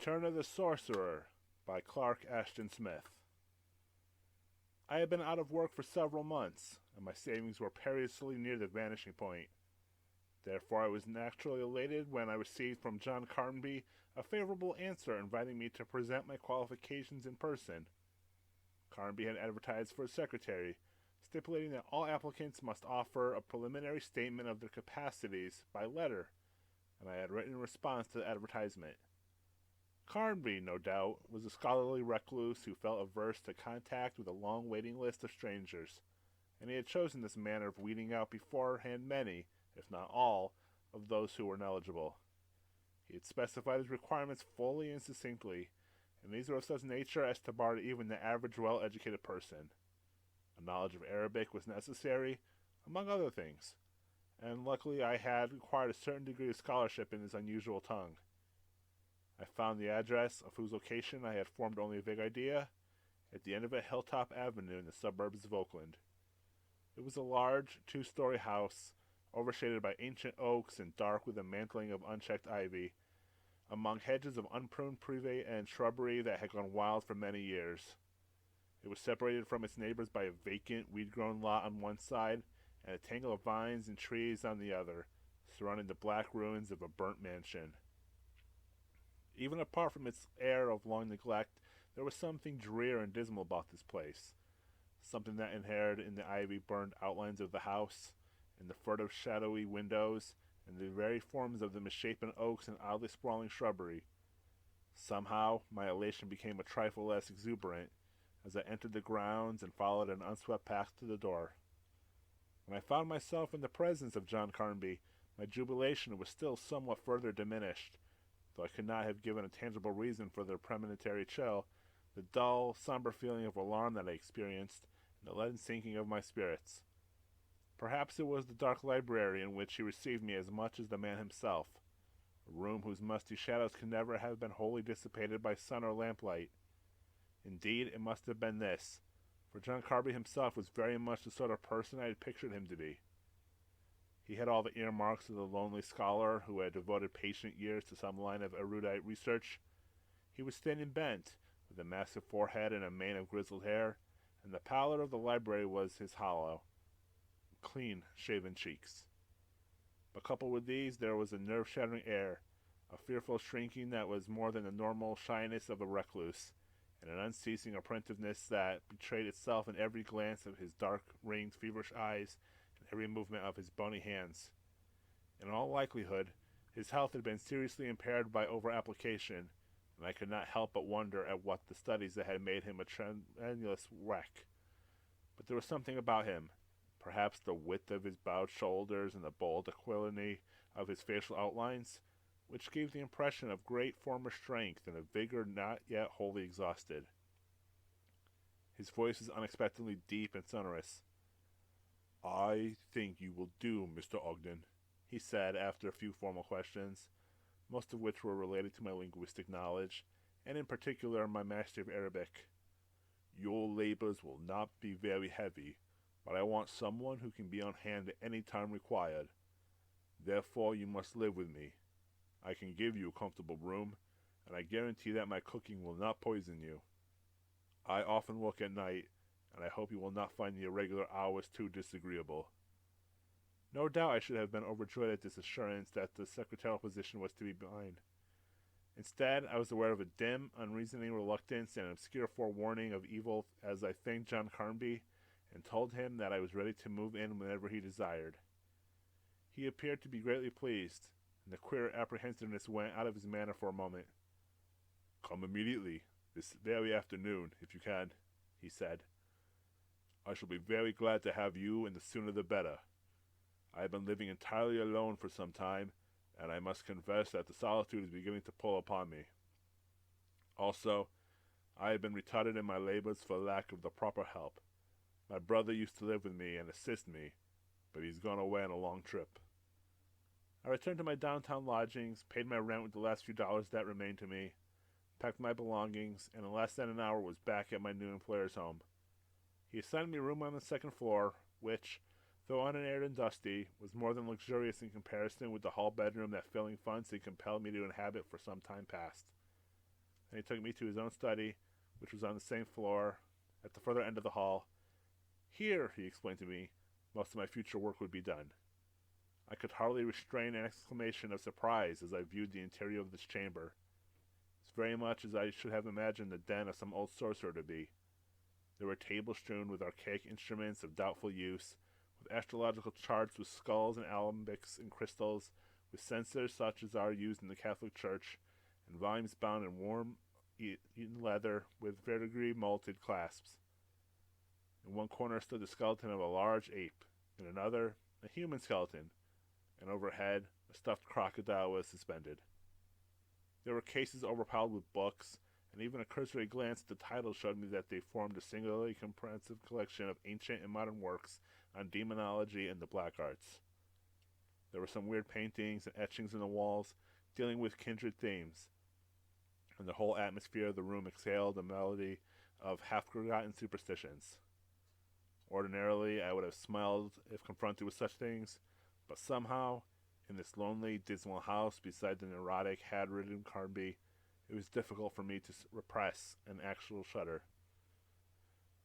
Return of the Sorcerer by Clark Ashton Smith. I had been out of work for several months, and my savings were perilously near the vanishing point. Therefore, I was naturally elated when I received from John Carnby a favorable answer inviting me to present my qualifications in person. Carnby had advertised for a secretary, stipulating that all applicants must offer a preliminary statement of their capacities by letter, and I had written in response to the advertisement. Carnby, no doubt, was a scholarly recluse who felt averse to contact with a long waiting list of strangers, and he had chosen this manner of weeding out beforehand many, if not all, of those who were knowledgeable. He had specified his requirements fully and succinctly, and these were of such nature as to bar even the average well-educated person. A knowledge of Arabic was necessary, among other things, and luckily I had acquired a certain degree of scholarship in his unusual tongue. I found the address, of whose location I had formed only a vague idea, at the end of a hilltop avenue in the suburbs of Oakland. It was a large, two-story house, overshaded by ancient oaks and dark with a mantling of unchecked ivy, among hedges of unpruned privet and shrubbery that had gone wild for many years. It was separated from its neighbors by a vacant, weed-grown lot on one side, and a tangle of vines and trees on the other, surrounding the black ruins of a burnt mansion. Even apart from its air of long neglect, there was something drear and dismal about this place, something that inhered in the ivy-burned outlines of the house, in the furtive shadowy windows, and the very forms of the misshapen oaks and oddly sprawling shrubbery. Somehow, my elation became a trifle less exuberant as I entered the grounds and followed an unswept path to the door. When I found myself in the presence of John Carnby, my jubilation was still somewhat further diminished. Though I could not have given a tangible reason for the premonitory chill, the dull, somber feeling of alarm that I experienced, and the leaden sinking of my spirits. Perhaps it was the dark library in which he received me as much as the man himself, a room whose musty shadows could never have been wholly dissipated by sun or lamplight. Indeed, it must have been this, for John Carnby himself was very much the sort of person I had pictured him to be. He had all the earmarks of the lonely scholar who had devoted patient years to some line of erudite research. He was thin and bent, with a massive forehead and a mane of grizzled hair, and the pallor of the library was his hollow, clean-shaven cheeks. But coupled with these, there was a nerve-shattering air, a fearful shrinking that was more than the normal shyness of a recluse, and an unceasing apprentiveness that betrayed itself in every glance of his dark-ringed, feverish eyes and every movement of his bony hands. In all likelihood, his health had been seriously impaired by over-application, and I could not help but wonder at what the studies that had made him a tremendous wreck. But there was something about him, perhaps the width of his bowed shoulders and the bold aquiline of his facial outlines, which gave the impression of great former strength and a vigor not yet wholly exhausted. His voice was unexpectedly deep and sonorous. "I think you will do, Mr. Ogden," he said after a few formal questions, most of which were related to my linguistic knowledge, and in particular my mastery of Arabic. "Your labors will not be very heavy, but I want someone who can be on hand at any time required. Therefore you must live with me. I can give you a comfortable room, and I guarantee that my cooking will not poison you. I often work at night, and I hope you will not find the irregular hours too disagreeable." No doubt I should have been overjoyed at this assurance that the secretarial position was to be mine. Instead, I was aware of a dim, unreasoning reluctance and an obscure forewarning of evil as I thanked John Carnby and told him that I was ready to move in whenever he desired. He appeared to be greatly pleased, and the queer apprehensiveness went out of his manner for a moment. "Come immediately, this very afternoon, if you can," he said. "I shall be very glad to have you, and the sooner the better. I have been living entirely alone for some time, and I must confess that the solitude is beginning to pull upon me. Also, I have been retarded in my labors for lack of the proper help. My brother used to live with me and assist me, but he's gone away on a long trip." I returned to my downtown lodgings, paid my rent with the last few dollars that remained to me, packed my belongings, and in less than an hour was back at my new employer's home. He assigned me a room on the second floor, which, though unaired and dusty, was more than luxurious in comparison with the hall bedroom that failing funds had compelled me to inhabit for some time past. and he took me to his own study, which was on the same floor, at the further end of the hall. Here, he explained to me, most of my future work would be done. I could hardly restrain an exclamation of surprise as I viewed the interior of this chamber. It's very much as I should have imagined the den of some old sorcerer to be. There were tables strewn with archaic instruments of doubtful use, with astrological charts with skulls and alembics and crystals, with censers such as are used in the Catholic Church, and volumes bound in worm-eaten leather with verdigris molted clasps. In one corner stood the skeleton of a large ape, in another, a human skeleton, and overhead, a stuffed crocodile was suspended. There were cases overpiled with books, and even a cursory glance at the titles showed me that they formed a singularly comprehensive collection of ancient and modern works on demonology and the black arts. There were some weird paintings and etchings in the walls dealing with kindred themes, and the whole atmosphere of the room exhaled a melody of half-forgotten superstitions. Ordinarily, I would have smiled if confronted with such things, but somehow, in this lonely, dismal house beside the neurotic, hat-ridden Carnby, it was difficult for me to repress an actual shudder.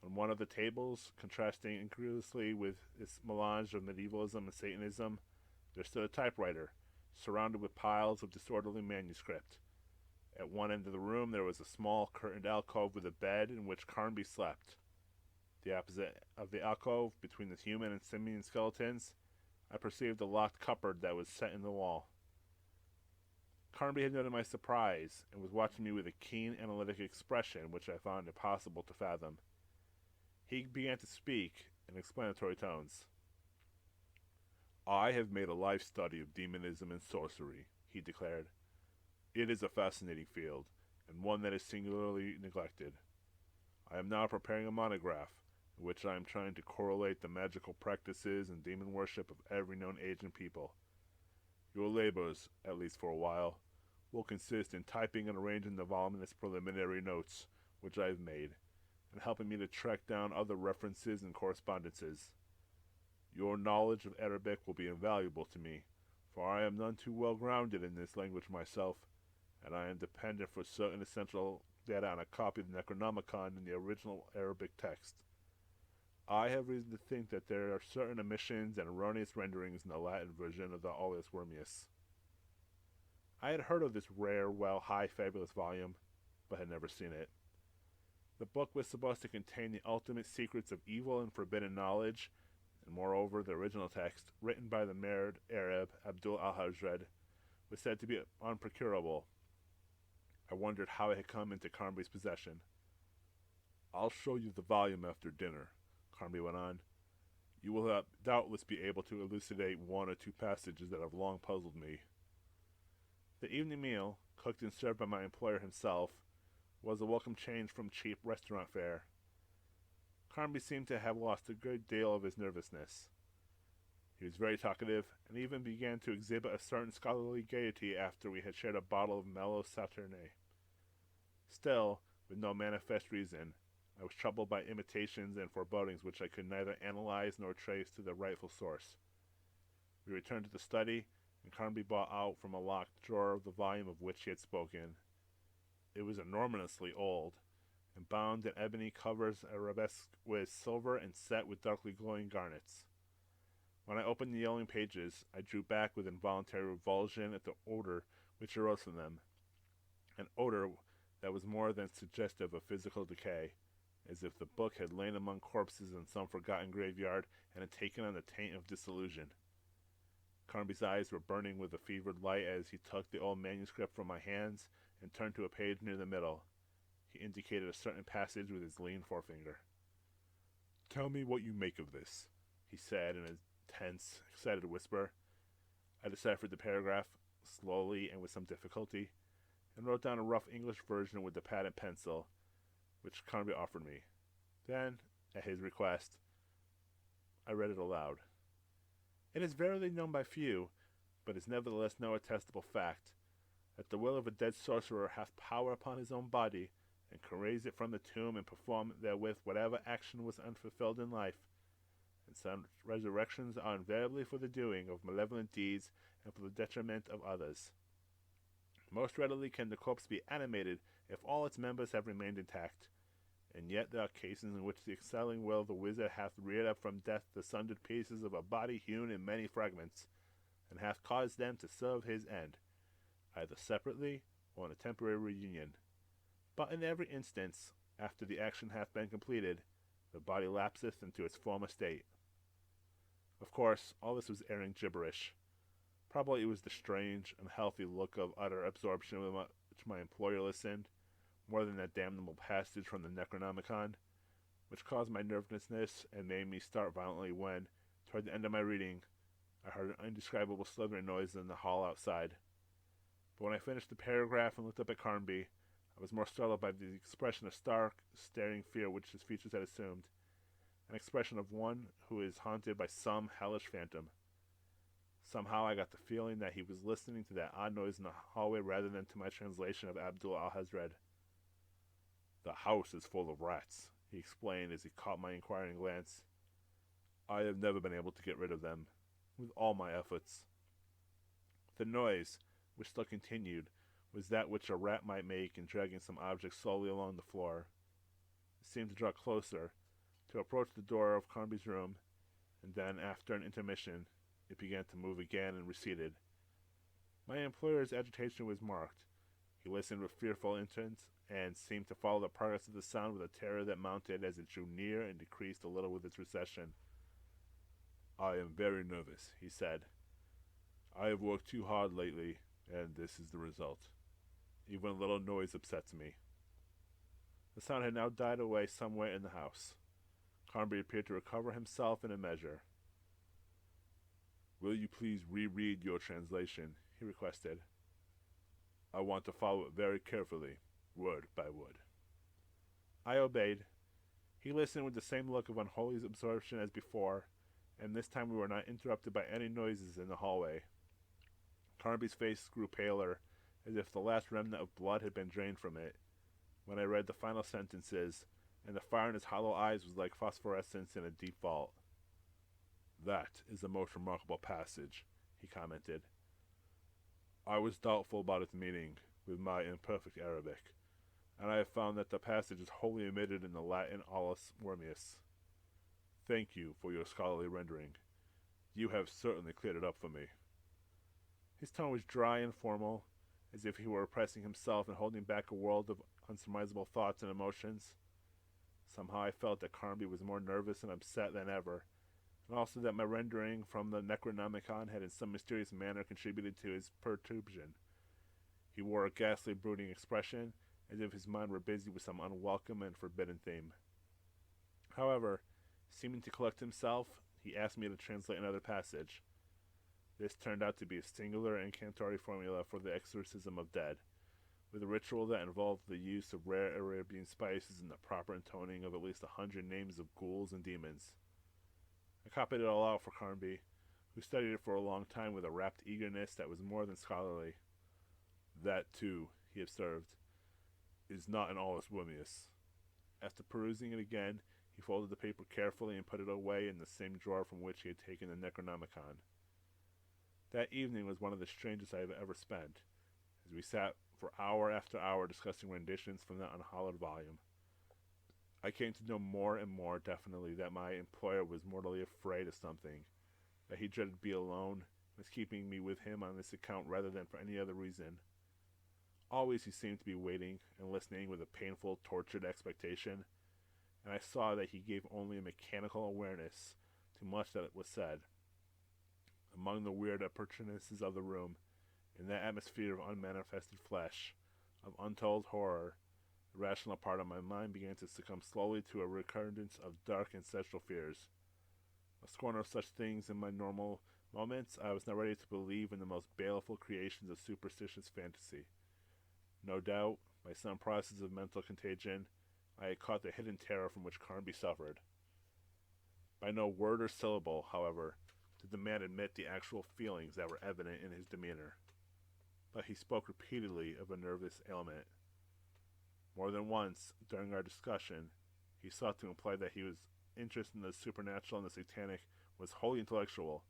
On one of the tables, contrasting incredulously with its melange of medievalism and Satanism, there stood a typewriter, surrounded with piles of disorderly manuscript. At one end of the room there was a small curtained alcove with a bed in which Carnby slept. The opposite of the alcove, between the human and simian skeletons, I perceived a locked cupboard that was set in the wall. Carnby had noted my surprise, and was watching me with a keen, analytic expression which I found impossible to fathom. He began to speak in explanatory tones. "I have made a life study of demonism and sorcery," he declared. "It is a fascinating field, and one that is singularly neglected. I am now preparing a monograph, in which I am trying to correlate the magical practices and demon worship of every known age and people. Your labors, at least for a while, will consist in typing and arranging the voluminous preliminary notes which I have made, and helping me to track down other references and correspondences. Your knowledge of Arabic will be invaluable to me, for I am none too well grounded in this language myself, and I am dependent for certain essential data on a copy of the Necronomicon in the original Arabic text. I have reason to think that there are certain omissions and erroneous renderings in the Latin version of the Aureus Wormius." I had heard of this rare, high, fabulous volume, but had never seen it. The book was supposed to contain the ultimate secrets of evil and forbidden knowledge, and moreover the original text, written by the married Arab Abdul al-Hajred, was said to be unprocurable. I wondered how it had come into Carnby's possession. "I'll show you the volume after dinner," Carnby went on. "You will doubtless be able to elucidate one or two passages that have long puzzled me." The evening meal, cooked and served by my employer himself, was a welcome change from cheap restaurant fare. Carnby seemed to have lost a good deal of his nervousness. He was very talkative, and even began to exhibit a certain scholarly gaiety after we had shared a bottle of mellow Sauternes. Still, with no manifest reason, I was troubled by imitations and forebodings which I could neither analyze nor trace to their rightful source. We returned to the study, and Carnby brought out from a locked drawer the volume of which he had spoken. It was enormously old, and bound in ebony covers arabesqued with silver and set with darkly glowing garnets. When I opened the yellowing pages, I drew back with involuntary revulsion at the odor which arose from them, an odor that was more than suggestive of physical decay, as if the book had lain among corpses in some forgotten graveyard and had taken on the taint of disillusion. Carnby's eyes were burning with a fevered light as he took the old manuscript from my hands and turned to a page near the middle. He indicated a certain passage with his lean forefinger. "Tell me what you make of this," he said in a tense, excited whisper. I deciphered the paragraph, slowly and with some difficulty, and wrote down a rough English version with the pad and pencil, which Carnby offered me. Then, at his request, I read it aloud. "It is verily known by few, but is nevertheless no attestable fact, that the will of a dead sorcerer hath power upon his own body, and can raise it from the tomb and perform therewith whatever action was unfulfilled in life, and some resurrections are invariably for the doing of malevolent deeds and for the detriment of others. Most readily can the corpse be animated if all its members have remained intact, and yet there are cases in which the excelling will of the wizard hath reared up from death the sundered pieces of a body hewn in many fragments, and hath caused them to serve his end, either separately or in a temporary reunion. But in every instance, after the action hath been completed, the body lapseth into its former state. Of course, all this was airing gibberish. Probably it was the strange, unhealthy look of utter absorption with which my employer listened, more than that damnable passage from the Necronomicon, which caused my nervousness and made me start violently when, toward the end of my reading, I heard an indescribable slithering noise in the hall outside. But when I finished the paragraph and looked up at Carnby, I was more startled by the expression of stark, staring fear which his features had assumed, an expression of one who is haunted by some hellish phantom. Somehow I got the feeling that he was listening to that odd noise in the hallway rather than to my translation of Abdul Alhazred. "The house is full of rats," he explained as he caught my inquiring glance. "I have never been able to get rid of them, with all my efforts." The noise, which still continued, was that which a rat might make in dragging some object slowly along the floor. It seemed to draw closer, to approach the door of Carnby's room, and then, after an intermission, it began to move again and receded. My employer's agitation was marked. He listened with fearful intent, and seemed to follow the progress of the sound with a terror that mounted as it drew near and decreased a little with its recession. "I am very nervous," he said. "I have worked too hard lately, and this is the result. Even a little noise upsets me." The sound had now died away somewhere in the house. Carnby appeared to recover himself in a measure. "Will you please reread your translation?" he requested. "I want to follow it very carefully, word by word." I obeyed. He listened with the same look of unholy absorption as before, and this time we were not interrupted by any noises in the hallway. Carnby's face grew paler, as if the last remnant of blood had been drained from it, when I read the final sentences, and the fire in his hollow eyes was like phosphorescence in a deep vault. "That is a most remarkable passage," he commented. "I was doubtful about its meaning, with my imperfect Arabic, and I have found that the passage is wholly omitted in the Latin Aulus Wormius. Thank you for your scholarly rendering. You have certainly cleared it up for me." His tone was dry and formal, as if he were repressing himself and holding back a world of unsurmisable thoughts and emotions. Somehow I felt that Carnby was more nervous and upset than ever, and also that my rendering from the Necronomicon had in some mysterious manner contributed to his perturbation. He wore a ghastly brooding expression, as if his mind were busy with some unwelcome and forbidden theme. However, seeming to collect himself, he asked me to translate another passage. This turned out to be a singular incantory formula for the exorcism of dead, with a ritual that involved the use of rare Arabian spices and the proper intoning of at least 100 names of ghouls and demons. I copied it all out for Carnby, who studied it for a long time with a rapt eagerness that was more than scholarly. "That, too," he observed, "is not an Aulus Wormius." After perusing it again, he folded the paper carefully and put it away in the same drawer from which he had taken the Necronomicon. That evening was one of the strangest I have ever spent, as we sat for hour after hour discussing renditions from that unhallowed volume. I came to know more and more definitely that my employer was mortally afraid of something, that he dreaded to be alone, and was keeping me with him on this account rather than for any other reason. Always he seemed to be waiting and listening with a painful, tortured expectation, and I saw that he gave only a mechanical awareness to much that was said. Among the weird appurtenances of the room, in that atmosphere of unmanifested flesh, of untold horror, the rational part of my mind began to succumb slowly to a recurrence of dark ancestral fears. A scorner of such things in my normal moments, I was now ready to believe in the most baleful creations of superstitious fantasy. No doubt, by some process of mental contagion, I had caught the hidden terror from which Carnby suffered. By no word or syllable, however, did the man admit the actual feelings that were evident in his demeanor, but he spoke repeatedly of a nervous ailment. More than once, during our discussion, he sought to imply that his interest in the supernatural and the satanic was wholly intellectual,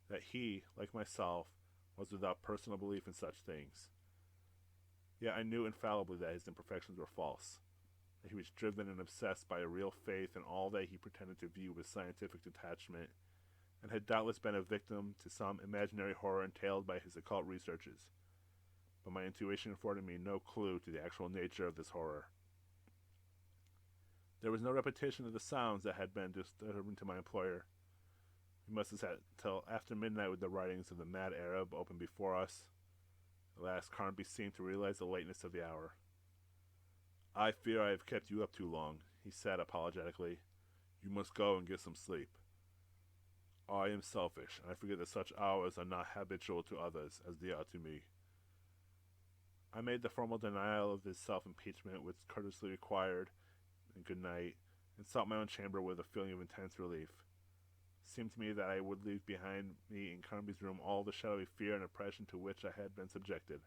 that he, like myself, was without personal belief in such things. Yet I knew infallibly that his imperfections were false, that he was driven and obsessed by a real faith in all that he pretended to view with scientific detachment, and had doubtless been a victim to some imaginary horror entailed by his occult researches. But my intuition afforded me no clue to the actual nature of this horror. There was no repetition of the sounds that had been disturbing to my employer. We must have sat till after midnight with the writings of the mad Arab open before us. At last Carnby seemed to realize the lateness of the hour. "I fear I have kept you up too long," he said apologetically. "You must go and get some sleep." "I am selfish, and I forget that such hours are not habitual to others as they are to me." I made the formal denial of his self-impeachment which courteously required, and good night, and sought my own chamber with a feeling of intense relief. It seemed to me that I would leave behind me in Carnby's room all the shadowy fear and oppression to which I had been subjected.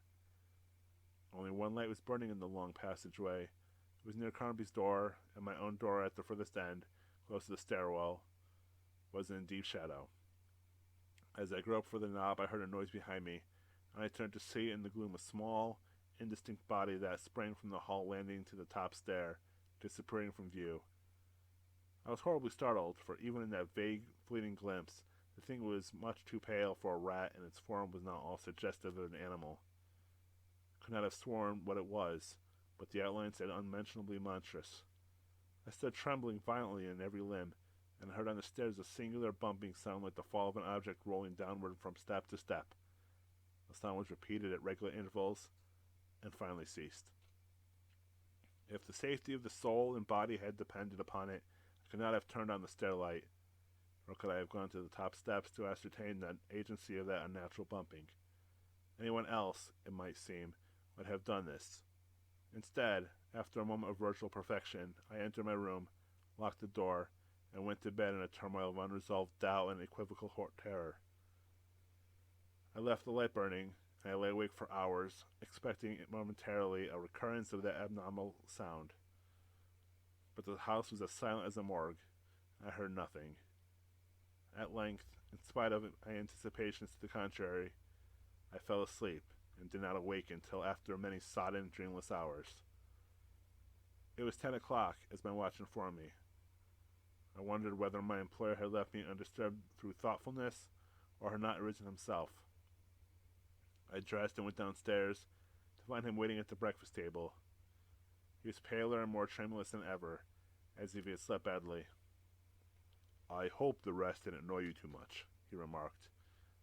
Only one light was burning in the long passageway. It was near Carnby's door, and my own door at the furthest end, close to the stairwell, was in deep shadow. As I groped for the knob, I heard a noise behind me, and I turned to see in the gloom a small, indistinct body that sprang from the hall landing to the top stair, disappearing from view. I was horribly startled, for even in that vague, fleeting glimpse, the thing was much too pale for a rat, and its form was not all suggestive of an animal. I could not have sworn what it was, but the outline said unmentionably monstrous. I stood trembling violently in every limb, and heard on the stairs a singular bumping sound like the fall of an object rolling downward from step to step. The sound was repeated at regular intervals, and finally ceased. If the safety of the soul and body had depended upon it, I could not have turned on the stairlight, nor could I have gone to the top steps to ascertain the agency of that unnatural bumping. Anyone else, it might seem, would have done this. Instead, after a moment of virtual perfection, I entered my room, locked the door, and went to bed in a turmoil of unresolved doubt and equivocal terror. I left the light burning, and I lay awake for hours, expecting momentarily a recurrence of that abnormal sound. But the house was as silent as a morgue. I heard nothing. At length, in spite of my anticipations to the contrary, I fell asleep and did not awake until after many sodden, dreamless hours. It was 10 o'clock, as my watch informed me. I wondered whether my employer had left me undisturbed through thoughtfulness, or had not arisen himself. I dressed and went downstairs to find him waiting at the breakfast table. He was paler and more tremulous than ever, as if he had slept badly. "I hope the rest didn't annoy you too much," he remarked,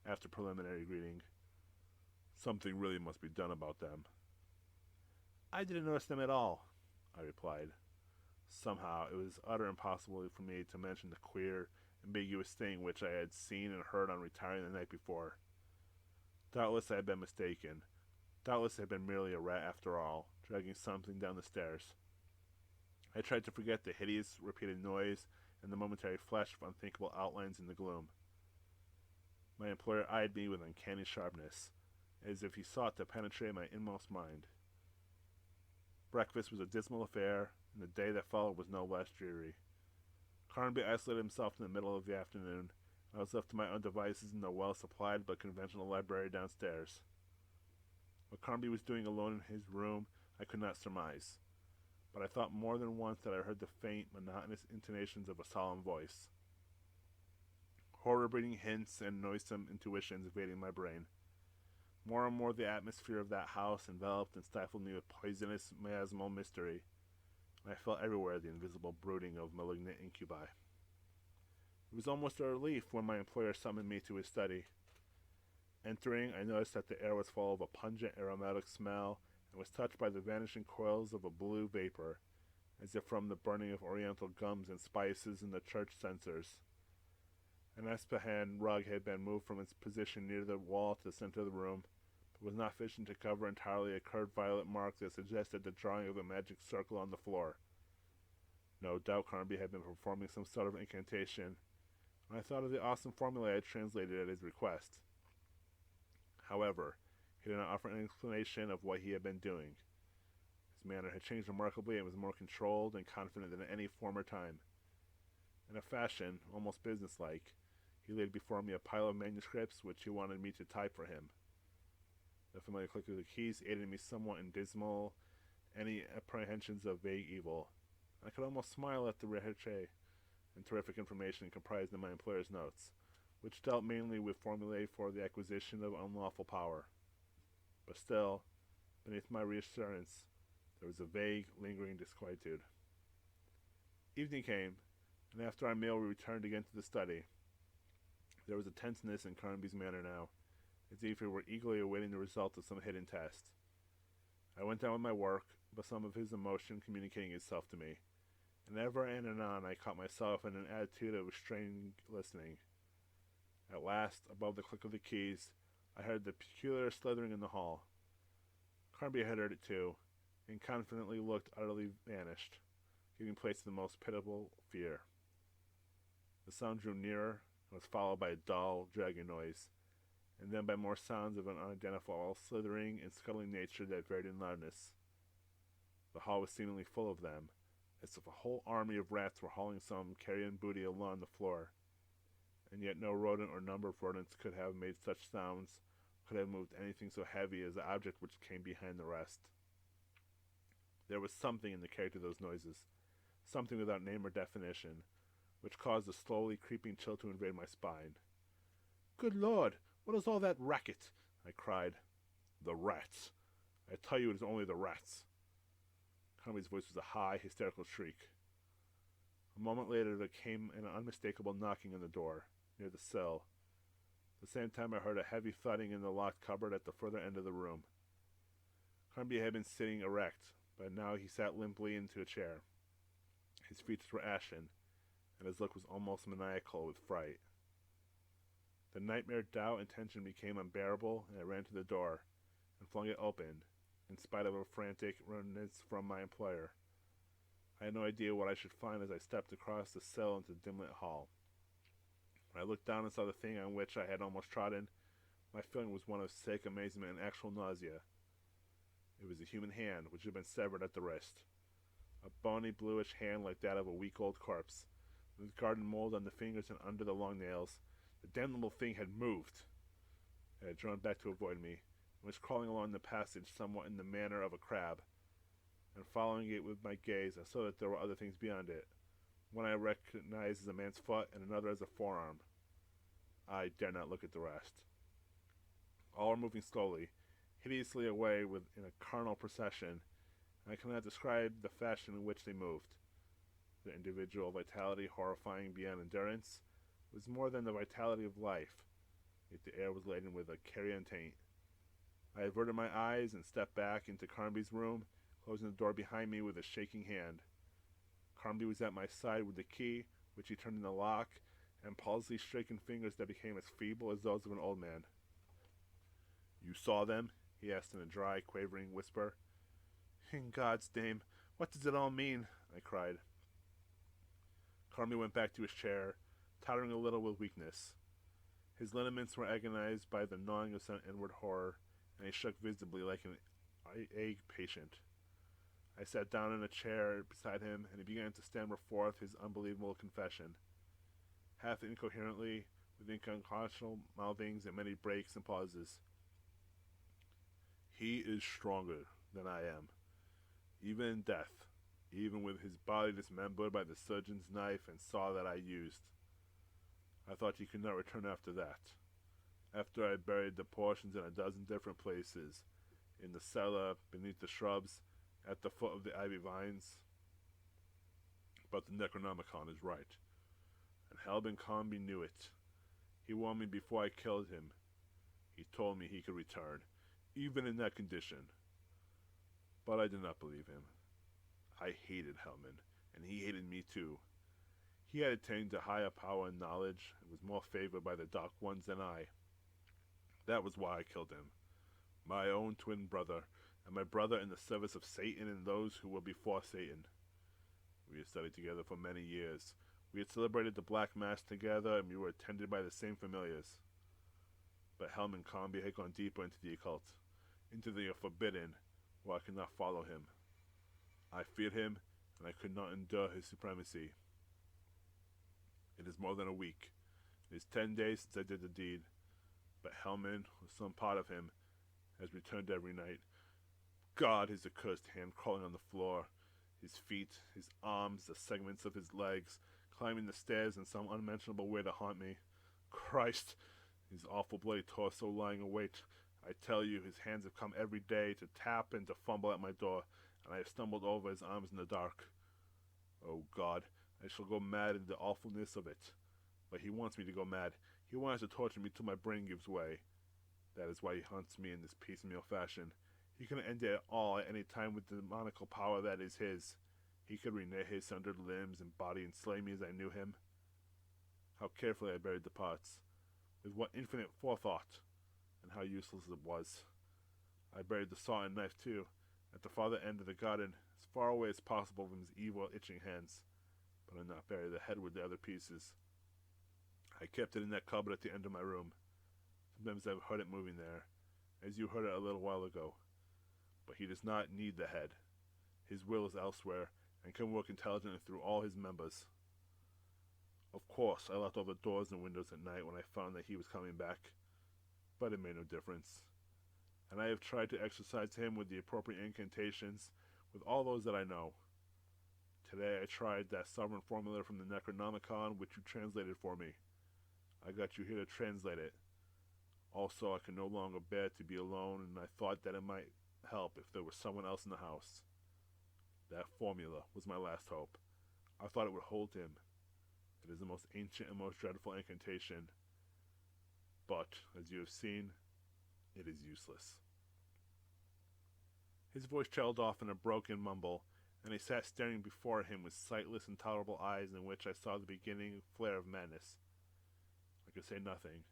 after preliminary greeting. "Something really must be done about them." "I didn't notice them at all," I replied. Somehow, it was utter impossible for me to mention the queer, ambiguous thing which I had seen and heard on retiring the night before. Doubtless I had been mistaken. Doubtless it had been merely a rat after all, dragging something down the stairs. I tried to forget the hideous, repeated noise and the momentary flash of unthinkable outlines in the gloom. My employer eyed me with uncanny sharpness, as if he sought to penetrate my inmost mind. Breakfast was a dismal affair, and the day that followed was no less dreary. Carnby isolated himself in the middle of the afternoon, and I was left to my own devices in the well-supplied but conventional library downstairs. What Carnby was doing alone in his room I could not surmise, but I thought more than once that I heard the faint, monotonous intonations of a solemn voice. Horror-breeding hints and noisome intuitions invading my brain. More and more the atmosphere of that house enveloped and stifled me with poisonous, miasmal mystery, and I felt everywhere the invisible brooding of malignant incubi. It was almost a relief when my employer summoned me to his study. Entering, I noticed that the air was full of a pungent aromatic smell, and was touched by the vanishing coils of a blue vapor, as if from the burning of oriental gums and spices in the church censers. An Ispahan rug had been moved from its position near the wall to the center of the room, but was not sufficient to cover entirely a curved violet mark that suggested the drawing of a magic circle on the floor. No doubt Carnby had been performing some sort of incantation, and I thought of the awesome formula I had translated at his request. However, he did not offer an explanation of what he had been doing. His manner had changed remarkably and was more controlled and confident than at any former time. In a fashion almost businesslike, he laid before me a pile of manuscripts which he wanted me to type for him. The familiar click of the keys aided me somewhat in dismal any apprehensions of vague evil. I could almost smile at the recherche and terrific information comprised in my employer's notes, which dealt mainly with formulae for the acquisition of unlawful power. But still, beneath my reassurance, there was a vague, lingering disquietude. Evening came, and after our meal we returned again to the study. There was a tenseness in Carnaby's manner now, as if he were eagerly awaiting the result of some hidden test. I went on with my work, but some of his emotion communicating itself to me, and ever and anon I caught myself in an attitude of restrained listening. At last, above the click of the keys, I heard the peculiar slithering in the hall. Carnaby had heard it too, and confidently looked utterly vanished, giving place to the most pitiable fear. The sound drew nearer, and was followed by a dull, dragging noise, and then by more sounds of an unidentifiable slithering and scuttling nature that varied in loudness. The hall was seemingly full of them, as if a whole army of rats were hauling some carrion booty along the floor, and yet no rodent or number of rodents could have made such sounds, could have moved anything so heavy as the object which came behind the rest. There was something in the character of those noises, something without name or definition, which caused a slowly creeping chill to invade my spine. "Good Lord, what is all that racket?" I cried. "The rats. I tell you it is only the rats." Carnaby's voice was a high, hysterical shriek. A moment later there came an unmistakable knocking on the door, near the sill. At the same time I heard a heavy thudding in the locked cupboard at the further end of the room. Carnaby had been sitting erect, but now he sat limply into a chair. His features were ashen, and his look was almost maniacal with fright. The nightmare doubt and tension became unbearable, and I ran to the door, and flung it open, in spite of a frantic remonstrance from my employer. I had no idea what I should find as I stepped across the sill into the dim-lit hall. When I looked down and saw the thing on which I had almost trodden, my feeling was one of sick amazement and actual nausea. It was a human hand, which had been severed at the wrist. A bony, bluish hand like that of a week-old corpse, with garden mold on the fingers and under the long nails. The damnable thing had moved. It had drawn back to avoid me, and was crawling along the passage somewhat in the manner of a crab. And following it with my gaze, I saw that there were other things beyond it. One I recognized as a man's foot, and another as a forearm. I dare not look at the rest. All were moving slowly, hideously away in a carnal procession, and I cannot describe the fashion in which they moved. Their individual vitality, horrifying beyond endurance, was more than the vitality of life, yet the air was laden with a carrion taint. I averted my eyes and stepped back into Carnaby's room, closing the door behind me with a shaking hand. Carnaby was at my side with the key, which he turned in the lock, and palsy stricken fingers that became as feeble as those of an old man. "You saw them?" he asked in a dry, quavering whisper. "In God's name, what does it all mean?" I cried. Carnaby went back to his chair, tottering a little with weakness. His lineaments were agonized by the gnawing of some inward horror, and he shook visibly like an ague patient. I sat down in a chair beside him, and he began to stammer forth his unbelievable confession, half incoherently, with inconsequential mouthings and many breaks and pauses. "He is stronger than I am, even in death, even with his body dismembered by the surgeon's knife and saw that I used. I thought he could not return after that. After I buried the portions in a dozen different places, in the cellar, beneath the shrubs, at the foot of the ivy vines. But the Necronomicon is right, and Helbin Carnaby knew it. He warned me before I killed him. He told me he could return, even in that condition. But I did not believe him. I hated Hellman, and he hated me too. He had attained to higher power and knowledge, and was more favored by the Dark Ones than I. That was why I killed him. My own twin brother, and my brother in the service of Satan and those who were before Satan. We had studied together for many years. We had celebrated the Black Mass together, and we were attended by the same familiars. But Hellman Carnaby had gone deeper into the occult, into the forbidden, where I could not follow him. I feared him, and I could not endure his supremacy. It is more than a week. It is 10 days since I did the deed, but Hellman, or some part of him, has returned every night. God, his accursed hand crawling on the floor, his feet, his arms, the segments of his legs, climbing the stairs in some unmentionable way to haunt me. Christ, his awful bloody torso lying awake. I tell you, his hands have come every day to tap and to fumble at my door, and I have stumbled over his arms in the dark. Oh God, I shall go mad in the awfulness of it. But he wants me to go mad. He wants to torture me till my brain gives way. That is why he haunts me in this piecemeal fashion. He can end it all at any time with the demoniacal power that is his. He could reknit his sundered limbs and body and slay me as I knew him. How carefully I buried the parts, with what infinite forethought, and how useless it was. I buried the saw and knife too, at the farther end of the garden, as far away as possible from his evil, itching hands, but I did not bury the head with the other pieces. I kept it in that cupboard at the end of my room. Sometimes I've heard it moving there, as you heard it a little while ago. But he does not need the head. His will is elsewhere, and can work intelligently through all his members. Of course, I locked all the doors and windows at night when I found that he was coming back, but it made no difference. And I have tried to exorcise him with the appropriate incantations, with all those that I know. Today I tried that sovereign formula from the Necronomicon which you translated for me. I got you here to translate it. Also, I can no longer bear to be alone, and I thought that it might help if there was someone else in the house. That formula was my last hope. I thought it would hold him. It is the most ancient and most dreadful incantation. But, as you have seen, it is useless. His voice trailed off in a broken mumble, and he sat staring before him with sightless, intolerable eyes in which I saw the beginning flare of madness. I could say nothing.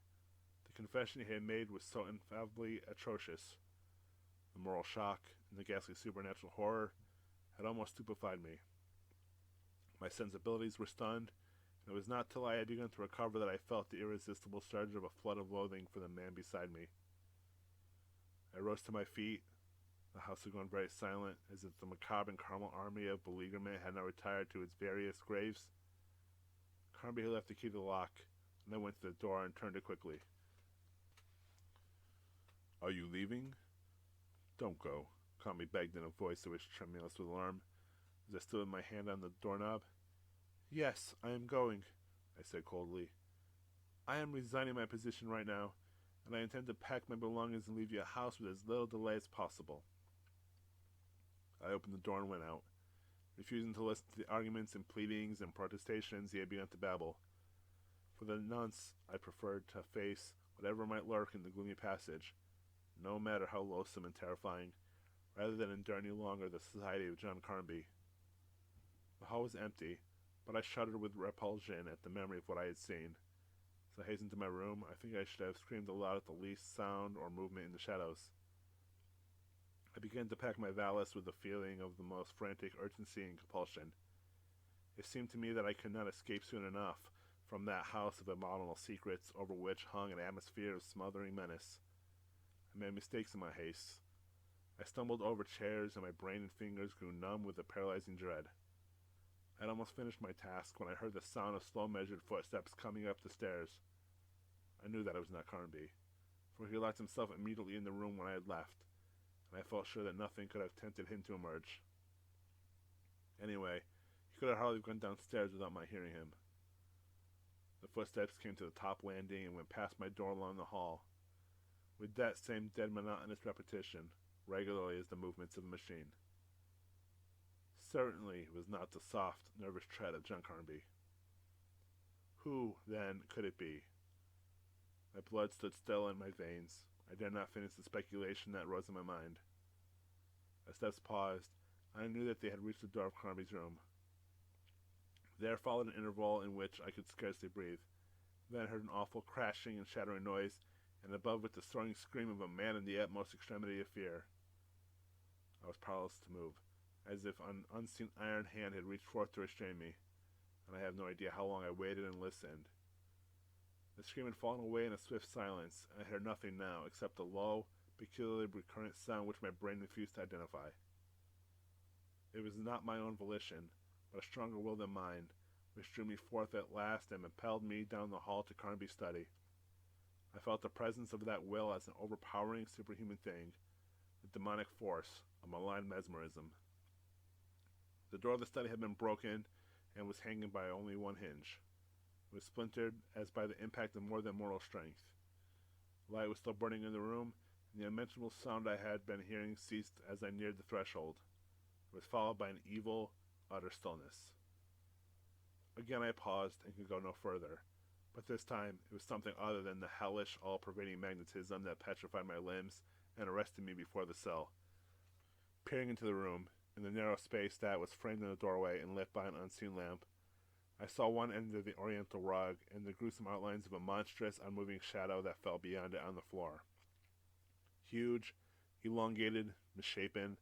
The confession he had made was so infallibly atrocious. The moral shock and the ghastly supernatural horror had almost stupefied me. My sensibilities were stunned, and it was not till I had begun to recover that I felt the irresistible surge of a flood of loathing for the man beside me. I rose to my feet. The house had gone very silent, as if the macabre and carnal army of beleaguerment had now retired to its various graves. Carnby had left the key to the lock, and I went to the door and turned it quickly. "Are you leaving?" "Don't go," Carnby begged in a voice that was tremulous with alarm, as I stood with my hand on the doorknob. "Yes, I am going," I said coldly. "I am resigning my position right now, and I intend to pack my belongings and leave your house with as little delay as possible." I opened the door and went out, refusing to listen to the arguments and pleadings and protestations he had begun to babble. For the nonce, I preferred to face whatever might lurk in the gloomy passage, no matter how loathsome and terrifying, rather than endure any longer the society of John Carnby. The hall was empty, but I shuddered with repulsion at the memory of what I had seen. As I hastened to my room, I think I should have screamed aloud at the least sound or movement in the shadows. I began to pack my valise with a feeling of the most frantic urgency and compulsion. It seemed to me that I could not escape soon enough from that house of abominable secrets over which hung an atmosphere of smothering menace. I made mistakes in my haste. I stumbled over chairs, and my brain and fingers grew numb with a paralyzing dread. I had almost finished my task when I heard the sound of slow measured footsteps coming up the stairs. I knew that it was not Carnby, for he locked himself immediately in the room when I had left, and I felt sure that nothing could have tempted him to emerge. Anyway, he could have hardly gone downstairs without my hearing him. The footsteps came to the top landing and went past my door along the hall, with that same dead monotonous repetition, regularly as the movements of a machine. Certainly it was not the soft, nervous tread of John Carnby. Who, then, could it be? My blood stood still in my veins. I dared not finish the speculation that rose in my mind. As steps paused, I knew that they had reached the door of Carnby's room. There followed an interval in which I could scarcely breathe. Then I heard an awful crashing and shattering noise, and above it the soaring scream of a man in the utmost extremity of fear. I was powerless to move, as if an unseen iron hand had reached forth to restrain me, and I have no idea how long I waited and listened. The scream had fallen away in a swift silence, and I heard nothing now except a low, peculiarly recurrent sound which my brain refused to identify. It was not my own volition, but a stronger will than mine, which drew me forth at last and impelled me down the hall to Carnby's study. I felt the presence of that will as an overpowering superhuman thing, a demonic force, a malign mesmerism. The door of the study had been broken and was hanging by only one hinge. It was splintered as by the impact of more than mortal strength. The light was still burning in the room, and the unmentionable sound I had been hearing ceased as I neared the threshold. It was followed by an evil, utter stillness. Again I paused and could go no further, but this time it was something other than the hellish, all-pervading magnetism that petrified my limbs and arrested me before the cell. Peering into the room, in the narrow space that was framed in the doorway and lit by an unseen lamp, I saw one end of the oriental rug and the gruesome outlines of a monstrous, unmoving shadow that fell beyond it on the floor. Huge, elongated, misshapen,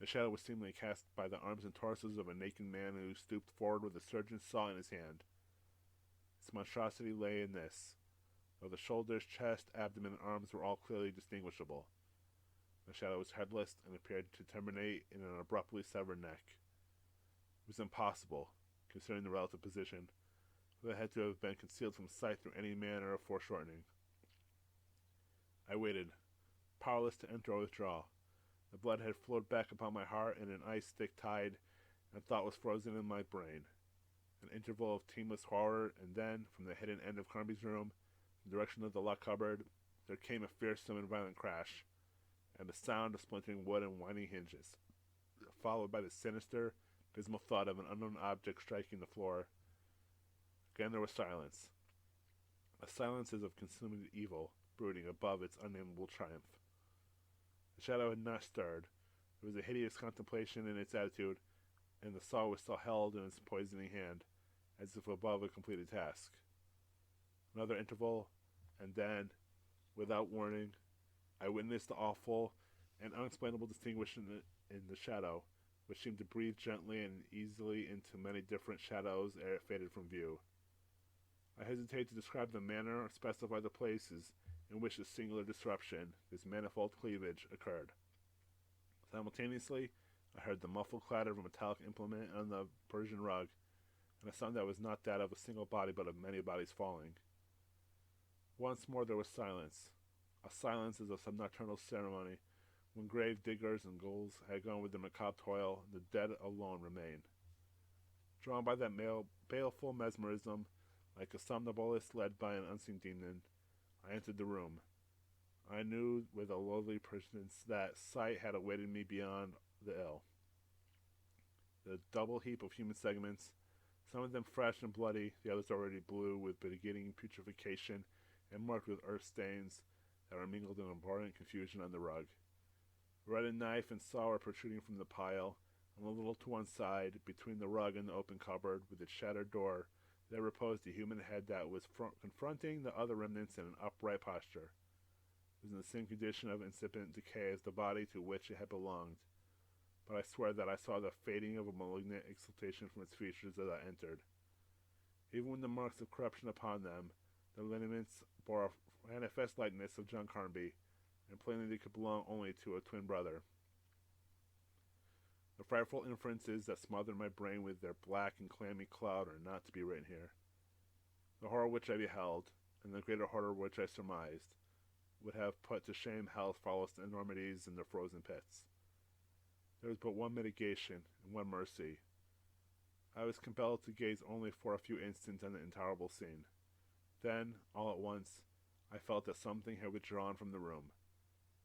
the shadow was seemingly cast by the arms and torsos of a naked man who stooped forward with a surgeon's saw in his hand. Its monstrosity lay in this, though the shoulders, chest, abdomen, and arms were all clearly distinguishable. The shadow was headless and appeared to terminate in an abruptly severed neck. It was impossible, considering the relative position, for it had to have been concealed from sight through any manner of foreshortening. I waited, powerless to enter or withdraw. The blood had flowed back upon my heart in an ice-thick tide, and thought was frozen in my brain. An interval of teamless horror, and then, from the hidden end of Carnby's room, in the direction of the locked cupboard, there came a fearsome and violent crash, and the sound of splintering wood and whining hinges, followed by the sinister, dismal thud of an unknown object striking the floor. Again there was silence. A silence as of consuming evil, brooding above its unnameable triumph. The shadow had not stirred. There was a hideous contemplation in its attitude, and the saw was still held in its poisoning hand, as if above a completed task. Another interval, and then, without warning, I witnessed the awful and unexplainable distinction in the shadow, which seemed to breathe gently and easily into many different shadows ere it faded from view. I hesitate to describe the manner or specify the places in which this singular disruption, this manifold cleavage, occurred. Simultaneously, I heard the muffled clatter of a metallic implement on the Persian rug, and a sound that was not that of a single body but of many bodies falling. Once more there was silence, a silence as of some nocturnal ceremony, when grave diggers and ghouls had gone with their macabre toil, the dead alone remained. Drawn by that baleful mesmerism, like a somnambulist led by an unseen demon, I entered the room. I knew with a loathly prescience that sight had awaited me beyond the ill. The double heap of human segments, some of them fresh and bloody, the others already blue with beginning putrefaction and marked with earth stains that were mingled in abhorrent confusion on the rug. A reddened knife and saw were protruding from the pile, and a little to one side, between the rug and the open cupboard with its shattered door, there reposed a human head that was confronting the other remnants in an upright posture. It was in the same condition of incipient decay as the body to which it had belonged, but I swear that I saw the fading of a malignant exultation from its features as I entered. Even with the marks of corruption upon them, the lineaments bore a manifest likeness of John Carnby, and plainly they could belong only to a twin brother. The frightful inferences that smothered my brain with their black and clammy cloud are not to be written here. The horror which I beheld, and the greater horror which I surmised, would have put to shame hell's foulest enormities in their frozen pits. There was but one mitigation and one mercy. I was compelled to gaze only for a few instants on the intolerable scene. Then, all at once, I felt that something had withdrawn from the room.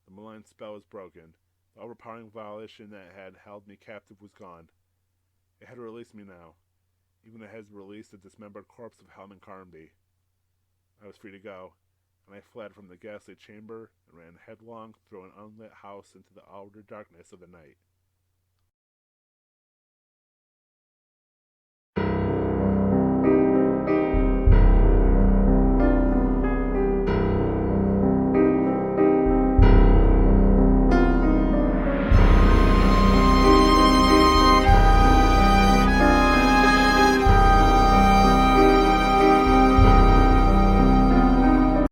The malign spell was broken. The overpowering volition that had held me captive was gone. It had released me now, even as it had released the dismembered corpse of Hellman Carnby. I was free to go, and I fled from the ghastly chamber and ran headlong through an unlit house into the outer darkness of the night.